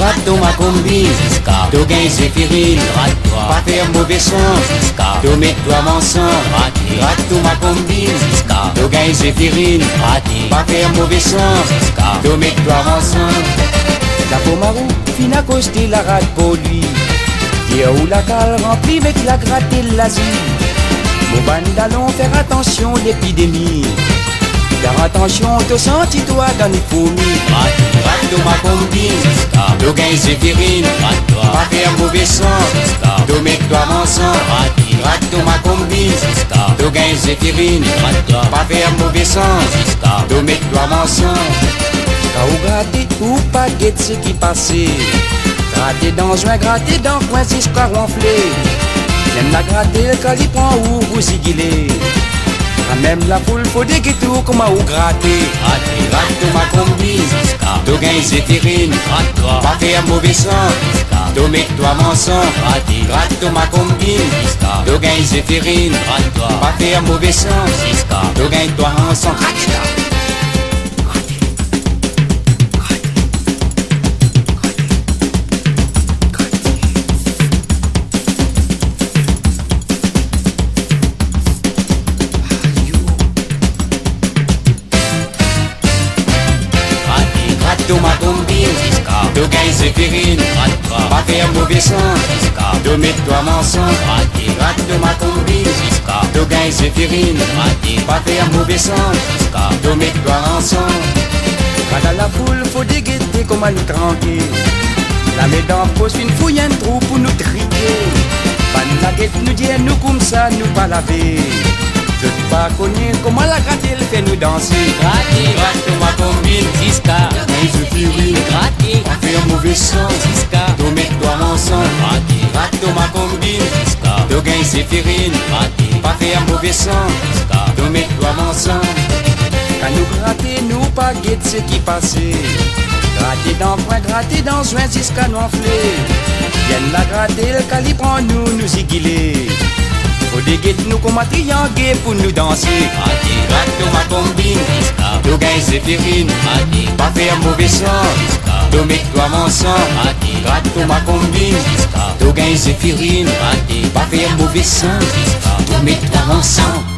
gratte ma combi, to gain Zéphirine, gratte-toi, pas faire mauvais son, to mets-toi mensonge, gratte ma combi, to gain Zéphirine, pas faire mauvais son, to mets-toi mensonge. La pomarou, fin accosté la rate pour lui, dire où la cale remplie avec la gratte et l'asile. Mon bandalon, faire attention l'épidémie. Faire attention, te senti-toi dans les fourmis. Gratte ma combine, to gain Zéphirine, pas faire mauvais sang, to mets-toi mensonge. Gratte ma combine, to gain Zéphirine, pas faire mauvais sang, to mets-toi mensonge. Quand vous grattez ou pas guette ce qui passait, grattez dans joint, grattez dans coin jusqu'à ronfler. J'aime la gratter quand il prend ou vous sigilez. Même la poule faut des guettos comme vous gratter. Gratte ma combine, to gain Zéphirine, pas faire mauvais sang, to mets-toi mensonge. Gratte ma combine, to gain Zéphirine, pas faire mauvais sang, to gain toi ensemble. To ma combine, to gain Zéphirine, pas faire mauvais sang, to mets-toi mensonge. Gratte ma combine, to gain Zéphirine, pas faire mauvais sang, to mets-toi ensemble. Quand à la foule, faut déguetter comme à nous tranquer. La met dans poche une fouille, un trou pour nous triquer. Pas la guette nous dit, nous comme ça, nous pas laver. Je ne pas connaître comment la gratte elle fait nous danser. Gratte ma combine, Ziska, Zéphirine, gratte, pas faire mauvais sang, Ziska, to mets-toi mensonge. Gratte ma combine, to gain Zéphirine, pas faire mauvais sang, to mets-toi mensonge. Quand nous gratter, nous pas guette ce qui passait. Gratter dans point, gratter dans joint jusqu'à nous enfler. Vienne la gratter, le calibre en nous ziguiler. Faut des guettes nous comme un triangle pour nous danser. Gratte ma combine, to gain Zéphirine, pas faire mauvais sang, to mets-toi mensonge. Gratte ma combine, to gain Zéphirine, pas faire mauvais sang, to mets-toi mensonge.